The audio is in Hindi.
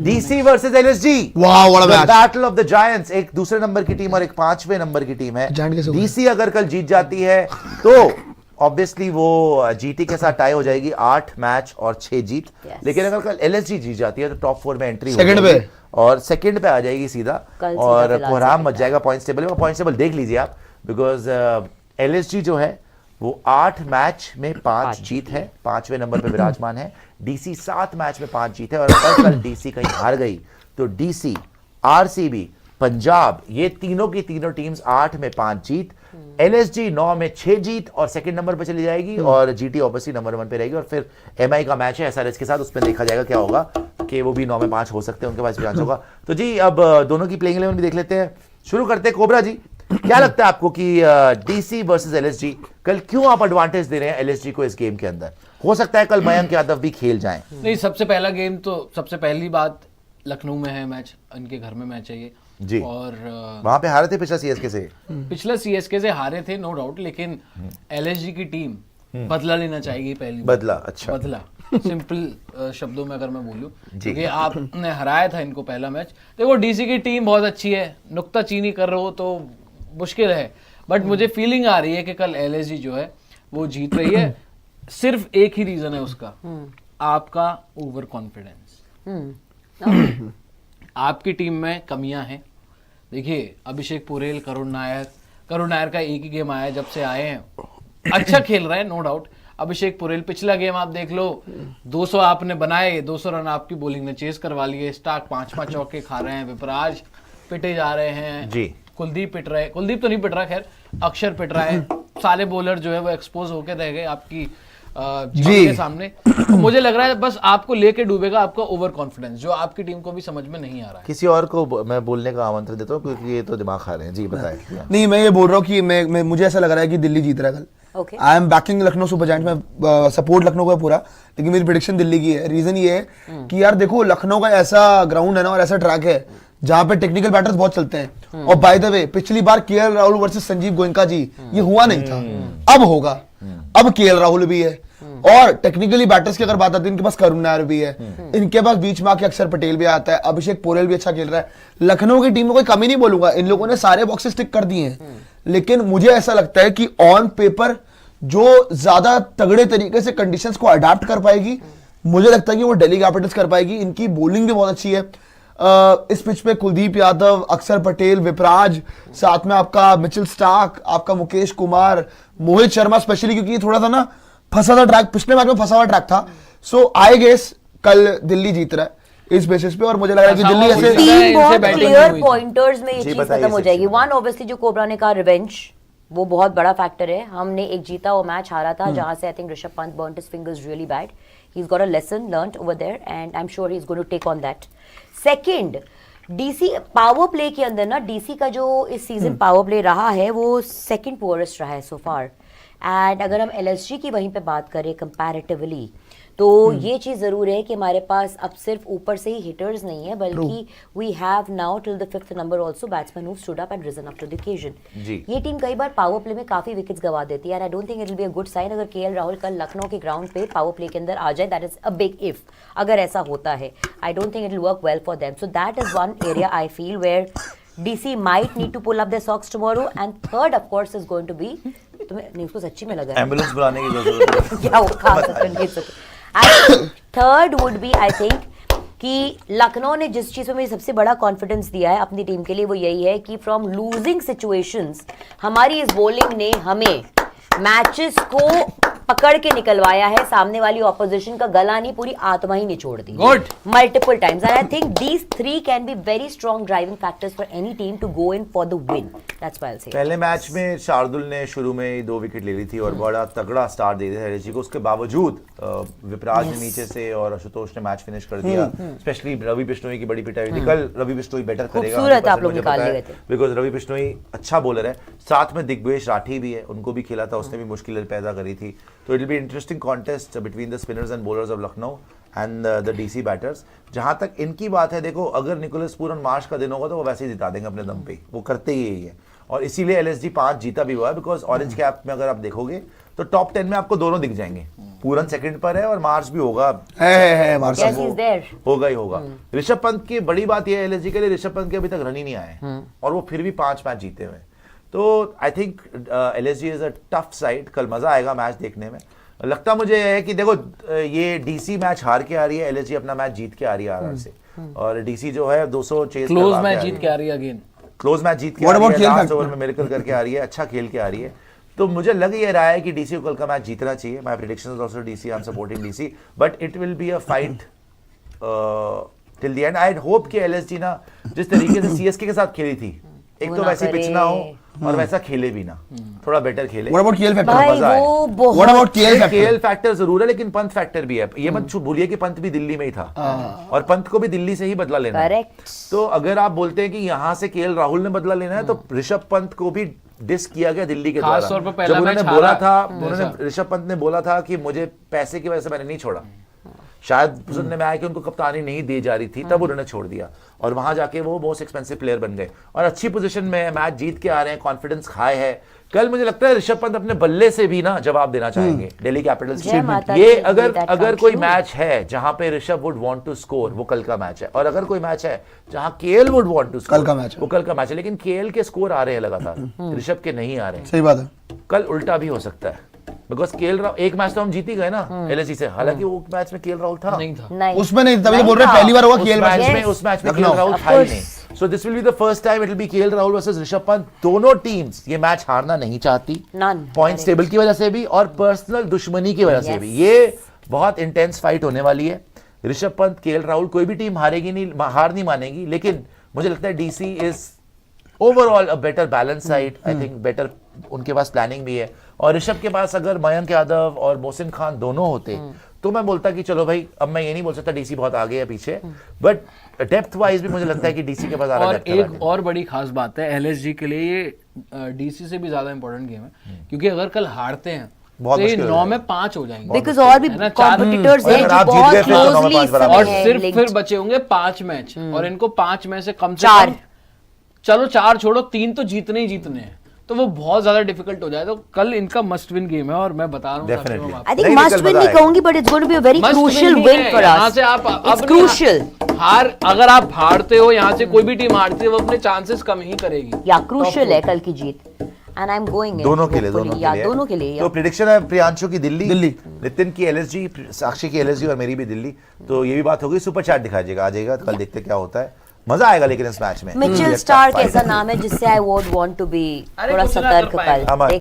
डीसी वर्सेस एलएसजी, वाह what a match, battle of the giants. एक दूसरे नंबर की टीम और एक 5वें नंबर की टीम है। डीसी अगर कल जीत जाती है तो ऑब्वियसली वो जीटी के साथ टाई हो जाएगी, 8 मैच और 6 जीत। लेकिन अगर कल एलएसजी जीत जाती है तो टॉप 4 में एंट्री सेकंड पे और सेकंड पे आ जाएगी सीधा, और कोहराम मच जाएगा पॉइंट्स टेबल में। पॉइंट्स टेबल देख लीजिए आप, बिकॉज एलएसजी जो है वो 8 मैच में 5 जीत है, 5वें नंबर पे विराजमान है। डीसी 7 मैच में 5 जीत है, और अगर कल डीसी कहीं हार गई तो डीसी, आरसीबी, पंजाब, ये तीनों की तीनों टीम्स 8 में 5 जीत, एलएसजी 9 में 6 जीत और सेकंड नंबर पे चली जाएगी, और जीटी ऑब्वियसली नंबर 1 पे रहेगी। और फिर एमआई का मैच है एसआरएच के साथ, उसमें देखा जाएगा क्या होगा, कि वो भी 9 में 5 हो सकते हैं, उनके पास भी चांस होगा। तो जी अब दोनों की प्लेइंग 11 भी देख लेते हैं। शुरू करते हैं कोबरा जी, क्या लगता है आपको कि डीसी वर्सेस एलएसजी, कल क्यों आप एडवांटेज दे रहे हैं एलएसजी को इस गेम के अंदर? हो सकता है कल मयंक यादव भी खेल जाएं। नहीं, सबसे पहला गेम तो सबसे पहली बात लखनऊ में है मैच, इनके घर में मैच है ये जी, और वहां पे हारे थे पिछला सीएसके से, पिछला सीएसके से हारे थे नो डाउट, लेकिन एलएसजी की टीम बदला लेना चाहेगी पहली बदला, अच्छा बदला सिंपल शब्दों में अगर मैं बोलूं, क्योंकि आपने हराया था इनको पहला मैच। देखो डीसी की टीम बहुत अच्छी है, नुक्ताचीनी कर रहे हो तो मुश्किल है, बट मुझे फीलिंग आ रही है कि कल एलएसजी जो है वो जीत रही है। सिर्फ एक ही रीजन है उसका, आपका ओवर कॉन्फिडेंस। आपकी टीम में कमियां हैं। देखिए अभिषेक पुरेल, करुण नायर का एक ही गेम आया जब से आए हैं, अच्छा खेल रहा है नो डाउट। अभिषेक पुरेल पिछला गेम आप देख लो, 200 आपने बनाए, 200 रन आपकी बॉलिंग ने चेस करवा लिए, स्टार्क 5-5 चौके खा रहे हैं, विपराज पिटे जा रहे हैं जी, कुलदीप पिट रहे, कुलदीप तो नहीं पिट रहा, खैर अक्षर पिट रहा है, सारे बॉलर जो है वो एक्सपोज होकर रह गए आपकी जी के सामने। तो मुझे लग रहा है बस आपको लेके डूबेगा आपका ओवर कॉन्फिडेंस, जो आपकी टीम को भी समझ में नहीं आ रहा है। किसी और को मैं बोलने का आमंत्रण देता हूँ, क्योंकि ये तो दिमाग खा रहे हैं। जी बताएं। नहीं मैं ये बोल रहा हूँ कि मैं मुझे ऐसा लग रहा है कि दिल्ली जीत रहा है कल। I am banking Lucknow super giants में, सपोर्ट लखनऊ का पूरा, लेकिन मेरी प्रेडिक्शन दिल्ली की है। रीजन ये है कि यार देखो लखनऊ का ऐसा ग्राउंड है ना और ऐसा ट्रैक है जहाँ पे टेक्निकल बैटर्स बहुत चलते हैं। और बाय द वे पिछली बार केएल राहुल वर्सेस संजीव गोयनका जी, ये हुआ नहीं था, अब होगा। अब केएल राहुल भी है, और टेक्निकली बैटर्स की अगर बात आती है, इनके पास करुण नायर भी है, इनके पास बीच में आके अक्षर पटेल भी आता है, अभिषेक पोरेल भी अच्छा खेल रहा है। लखनऊ की टीम में कोई कमी नहीं बोलूंगा, इन लोगों ने सारे बॉक्सेस टिक कर दिए हैं, लेकिन मुझे ऐसा लगता है कि ऑन पेपर जो ज्यादा तगड़े तरीके से कंडीशंस को अडाप्ट कर पाएगी, मुझे लगता है कि वो दिल्ली कैपिटल्स कर पाएगी। इनकी बॉलिंग भी बहुत अच्छी है। इस पिच पे कुलदीप यादव, अक्षर पटेल, विपराज, साथ में आपका मिचेल स्टार्क, आपका मुकेश कुमार, मोहित शर्मा स्पेशली, क्योंकि थोड़ा सा ना फंसा था ट्रैक, पिछले मैच में फंसा हुआ ट्रैक था। सो आई गेस कल दिल्ली जीत रहा है इस बेसिस पे, और मुझे लग रहा है कि दिल्ली ऐसे तीन बहुत क्लियर पॉइंटर्स में ये चीज खत्म हो जाएगी। वन ऑब्वियसली जो कोबरा ने कहा रिवेंज, वो बहुत बड़ा फैक्टर है। हमने एक जीता वो मैच हारा था जहां से I think Rishabh Pant burnt his fingers really bad. He has got a lesson learned over there and I am sure he is going to take on that. Second, DC power play के अंदर ना, डीसी का जो इस सीजन पावर प्ले रहा है वो सेकंड पुअरेस्ट रहा है सो फार। एंड अगर हम एलएसजी की वहीं पे बात करें कंपैरेटिवली, तो ये चीज जरूर है कि हमारे पास अब सिर्फ ऊपर से ही हिटर्स नहीं है, बल्कि we have now till the 5th number also batsman who stood up and risen up to the occasion. ये टीम कई बार पावर प्ले में काफी विकेट्स गवा देती है, and I don't think it will be a good sign अगर केएल राहुल कल लखनऊ के ग्राउंड पे पावर प्ले के अंदर आ जाए। That is a big if. अगर ऐसा होता है, I don't think it will work well for them. So that is one area I feel where DC might need to pull up their socks tomorrow, and third of course is going to be, तुम्हें नहीं उसको सच्ची में लगा एम्बुलेंस बुलाने की जरूरत है क्या वो खा सकते। Third would be I think कि लखनऊ ने जिस चीज में मुझे सबसे बड़ा कॉन्फिडेंस दिया है अपनी टीम के लिए, वो यही है कि फ्रॉम लूजिंग सिचुएशंस हमारी इस बॉलिंग ने हमें मैचेस को पकड़ के निकलवाया है। सामने वाली ऑपोजिशन का गला नहीं, पूरी आत्मा ही निचोड़ दी multiple times. And I think these three can be very strong driving factors for any team to go in for the win. That's why I say पहले मैच में शार्दुल ने शुरू में ही 2 विकेट ले ली थी और बड़ा तगड़ा स्टार्ट दे दिया था एलएसजी को। उसके बावजूद विपराज ने नीचे से और आशुतोष ने मैच फिनिश कर दिया। स्पेशली रवि बिश्नोई की बड़ी पिटाई हुई थी कल। रवि बिश्नोई बेटर करेगा, खूबसूरत आप लोग निकाल लिए थे, बिकॉज रवि बिश्नोई अच्छा बॉलर है। साथ में दिग्विजय राठी भी है, उनको भी खेला था, उसने भी मुश्किलें पैदा करी थी। तो it will be interesting contest between the spinners and bowlers of Lucknow and the DC batters. जहां तक इनकी बात है, देखो अगर निकोलस पूरन मार्च का दिन होगा तो वो वैसे ही जिता देंगे अपने दम पे, वो करते ही यही है। और इसीलिए एलएसजी 5 जीता भी हुआ है, बिकॉज ऑरेंज कैप में अगर आप देखोगे तो टॉप 10 में आपको दोनों दिख जाएंगे। पूरन सेकंड पर है और मार्च भी होगा, है मार्च Yes, he's there. होगा ही होगा। ऋषभ पंत की बड़ी बात यह है एलएसजी के लिए, ऋषभ पंत के अभी तक रन ही नहीं आए और वो फिर भी 5 मैच जीते हुए। तो I think LSG is a tough side, कल मजा आएगा मैच देखने में। लगता मुझे है कि देखो ये डीसी मैच हार के आ रही है, एलएसजी अपना मैच जीत के आ रही है आरआर से, और डीसी जो है 200 चेस क्लोज मैच जीत के आ रही है अगेन, क्लोज मैच जीत के आ रही है, लास्ट ओवर में मिरेकल करके आ रही है, अच्छा खेल के आ रही है। तो मुझे लग ये रहा है कि डीसी को कल का मैच जीतना चाहिए। My predictions also DC, I am supporting DC, but it will be a fight till the end. I hope कि एलएसजी ना जिस तरीके से सीएसके के साथ खेली थी, एक तो वैसी पिच ना हो और वैसा खेले भी ना, थोड़ा बेटर खेले। What about KL factor? भाई मजा आए। वो बहुत What about KL factor? KL factor जरूर है, लेकिन पंत फैक्टर भी है। ये मत भूलिए कि पंत भी दिल्ली में ही था और पंत को भी दिल्ली से ही बदला लेना है। करेक्ट। तो अगर आप बोलते हैं कि यहाँ से केएल राहुल ने बदला लेना है, तो ऋषभ पंत को भी डिस किया गया दिल्ली के खास द्वारा। तौर पे पहला जब उन्होंने मैच बोला हारा। था, उन्होंने ऋषभ पंत ने बोला था कि मुझे पैसे की वजह से मैंने नहीं छोड़ा, शायद सुनने में आया कि उनको कप्तानी नहीं दी जा रही थी, तब उन्होंने छोड़ दिया और वहां जाके वो मोस्ट एक्सपेंसिव प्लेयर बन गए और अच्छी पोजीशन में मैच जीत के आ रहे हैं, कॉन्फिडेंस हाई है। कल मुझे लगता है ऋषभ पंत अपने बल्ले से भी ना जवाब देना चाहेंगे दिल्ली कैपिटल्स जय माता की। ये दी, अगर that अगर comes कोई true. मैच है जहां पे Rishabh would want to score, वो कल का मैच है। और अगर कोई मैच है जहां KL would want to score, कल का मैच है। वो कल का मैच है। लेकिन केएल के स्कोर आ रहे हैं लगातार, ऋषभ के नहीं आ रहे हैं। सही बात है। कल उल्टा भी हो सकता है, बिकॉज केएल राहुल एक मैच तो हम जीत ही गए ना एलएसजी से, हालांकि वो मैच में केएल राहुल था नहीं था। नहीं उसमें नहीं, तभी तो नहीं बोल रहे था। पहली बार हुआ उस KL मैच मैच में, उस मैच में लखनऊ। केएल राहुल Of था ही course. नहीं। So this will be the first time it will B KL Rahul versus Rishabh Pant. दोनों टीम्स ये मैच हारना नहीं चाहती, None. पॉइंट्स टेबल की वजह से भी और पर्सनल दुश्मनी की वजह से Yes. भी। ये बहुत इंटेंस फाइट होने वाली है। ऋषभ पंत, केएल राहुल, कोई भी टीम हारेगी नहीं, हार नहीं मानेगी, लेकिन मुझे लगता है DC is overall a better balance side. I think better, उनके पास प्लानिंग भी है। और ऋषभ के पास अगर मयंक यादव और मोहसिन खान दोनों होते तो मैं बोलता कि चलो भाई, अब मैं ये नहीं बोल सकता डीसी बहुत आगे है पीछे, बट डेप्थ वाइज भी मुझे लगता है कि डीसी के पास आ रहा और है। एक और बड़ी खास बात है, एलएसजी के लिए ये डीसी से भी ज्यादा इंपॉर्टेंट गेम है, क्योंकि अगर कल हारते हैं बहुत तो ये मुश्किल हो 9 जाएगा। में 5 हो जाएंगे, बिकॉज और भी है ना, चार- कॉम्पिटिटर्स और हैं अगर जो आप जीत बहुत गए फिर तो 9 में क्लोजली 5 बराबर और है। सिर्फ linked. फिर बचे होंगे 5 मैच और इनको 5 में से कम चार। चलो 4 छोड़ो, 3 तो जीतने ही जीतने हैं, तो वो बहुत ज्यादा डिफिकल्ट हो जाए। तो कल इनका मस्ट विन गेम है और मैं बता रहा हूँ Definitely. साथियों, आई थिंक नहीं, मस्ट कल विन मजा नहीं आएगा। कहूंगी, but it's going to be a very Must crucial win win है। फॉर यहाँ अस। से आप इट्स अब क्रूशियल। अगर आप हारते हो, यहाँ से कोई भी टीम हारती है, वो अपने चांसेस कम ही करेगी। या क्रूशियल है कल की जीत, एंड आई एम गोइंग दोनों के लिए, दोनों के लिए तो प्रिडिक्शन है प्रियांशु की दिल्ली, नितिन की एलएसजी, साक्षी की एलएसजी और मेरी भी दिल्ली। तो ये भी बात होगी। सुपर चैट दिखा दीजिएगा, आ जाएगा, कल देखते क्या होता है। मजा आएगा लेकिन इस मैच में। मिचेल स्टार्क ऐसा नाम है जिससे I would want to be अरे थोड़ा कुछ ना कर सतर्क पाएगा। कल। अमर।